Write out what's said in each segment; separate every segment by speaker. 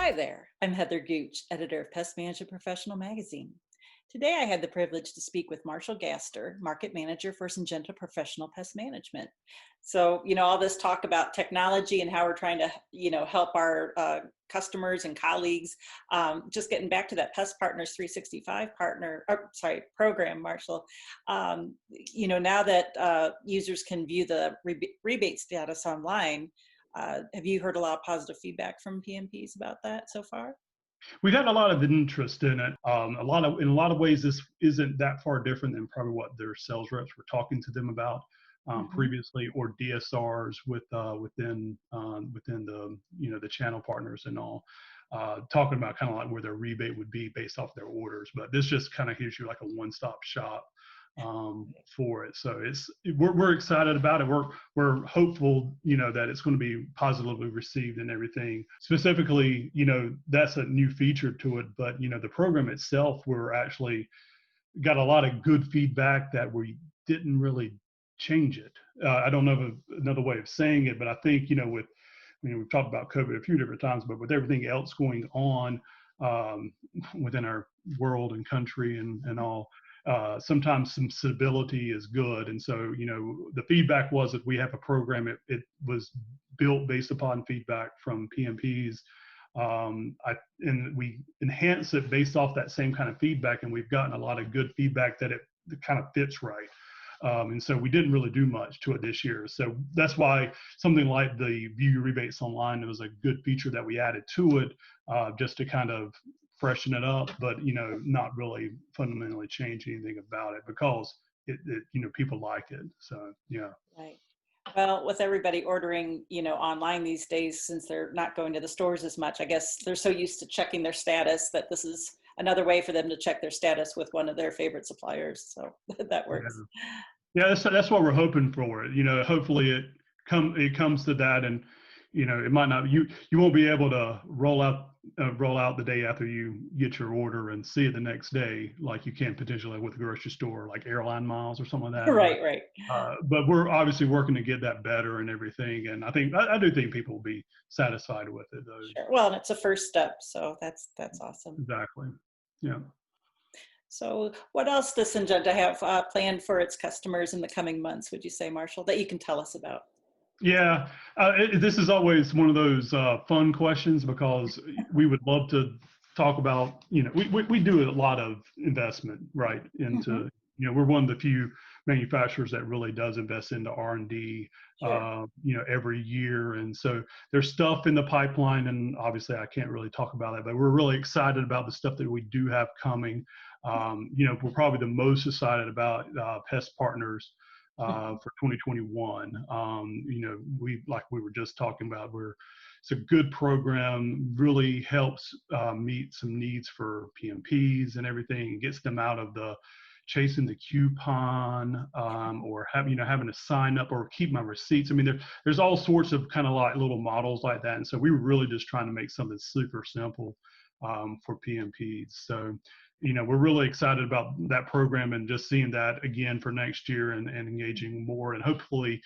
Speaker 1: Hi there, I'm Heather Gooch, editor of Pest Management Professional Magazine. Today I had the privilege to speak with Marshall Gaster, market manager for Syngenta Professional Pest Management. So, all this talk about technology and how we're trying to, help our customers and colleagues. Just getting back to that Pest Partners 365 program, Marshall. Now that users can view the rebate status online, have you heard a lot of positive feedback from PMPs about that so far?
Speaker 2: We've had a lot of interest in it. In a lot of ways, this isn't that far different than probably what their sales reps were talking to them about
Speaker 1: Hmm.
Speaker 2: previously, or DSRs within the channel partners and all, talking about kind of like where their rebate would be based off their orders. But this just kind of gives you like a one-stop shop for it. So we're excited about it. We're hopeful, that it's going to be positively received and everything. Specifically, that's a new feature to it. But the program itself, we're actually got a lot of good feedback that we didn't really change it. I don't know another way of saying it, but I think we've talked about COVID a few different times, but with everything else going on within our world and country and all, sometimes some stability is good. And so, the feedback was that we have a program. It was built based upon feedback from PMPs. And we enhance it based off that same kind of feedback. And we've gotten a lot of good feedback that it kind of fits right. And so we didn't really do much to it this year. So that's why something like the view your rebates online was a good feature that we added to it, just to kind of freshen it up, but not really fundamentally change anything about it because people like it. So yeah.
Speaker 1: Right. Well, with everybody ordering, online these days, since they're not going to the stores as much, I guess they're so used to checking their status that this is another way for them to check their status with one of their favorite suppliers. So that
Speaker 2: Yeah.
Speaker 1: works.
Speaker 2: Yeah, that's what we're hoping for. Hopefully it comes to that, and it might not. You won't be able to roll out the day after you get your order and see it the next day like you can potentially with a grocery store, like airline miles or something like that.
Speaker 1: Right, right.
Speaker 2: But we're obviously working to get that better and everything. And I do think people will be satisfied with it, though.
Speaker 1: Sure. Well, and it's a first step, so that's awesome.
Speaker 2: Exactly. Yeah.
Speaker 1: So, what else does Syngenta have planned for its customers in the coming months? Would you say, Marshall, that you can tell us about?
Speaker 2: Yeah, this is always one of those fun questions because we would love to talk about, we do a lot of investment, right,
Speaker 1: Hmm.
Speaker 2: into, we're one of the few manufacturers that really does invest into R&D,
Speaker 1: Sure.
Speaker 2: every year. And so there's stuff in the pipeline, and obviously I can't really talk about it, but we're really excited about the stuff that we do have coming. We're probably the most excited about Pest Partners
Speaker 1: Mhm.
Speaker 2: for 2021. Like we were just talking about, it's a good program, really helps meet some needs for PMPs and everything, gets them out of the chasing the coupon, or having to sign up or keep my receipts. I mean, there's all sorts of kind of like little models like that. And so we were really just trying to make something super simple for PMPs. So we're really excited about that program and just seeing that again for next year, and engaging more, and hopefully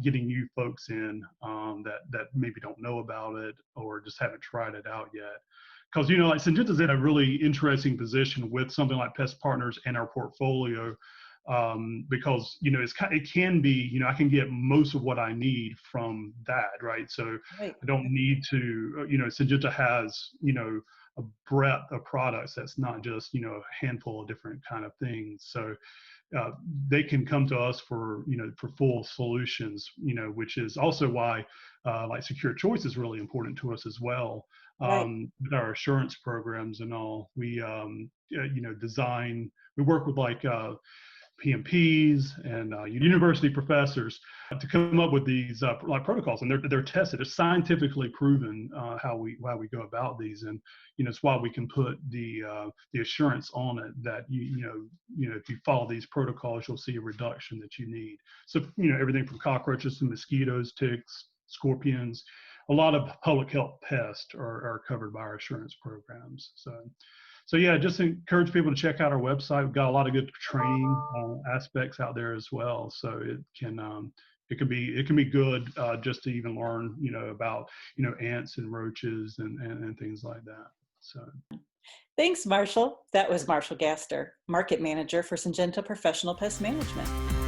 Speaker 2: getting new folks in that maybe don't know about it or just haven't tried it out yet. Because like Syngenta's in a really interesting position with something like Pest Partners and our portfolio, because it can be, I can get most of what I need from that, right? So
Speaker 1: Right.
Speaker 2: I don't need to, Syngenta has a breadth of products that's not just a handful of different kind of things. So they can come to us for for full solutions, which is also why like Secure Choice is really important to us as well.
Speaker 1: Right.
Speaker 2: With our assurance programs and all, we work with like PMPs and university professors to come up with these like protocols, and they're tested. It's scientifically proven how we go about these, and it's why we can put the assurance on it that if you follow these protocols, you'll see a reduction that you need. So everything from cockroaches to mosquitoes, ticks, scorpions, a lot of public health pests are covered by our assurance programs. So yeah, just encourage people to check out our website. We've got a lot of good training aspects out there as well, so it can it can be good just to even learn, about, ants and roaches and things like that. So.
Speaker 1: Thanks, Marshall. That was Marshall Gaster, Market Manager for Syngenta Professional Pest Management.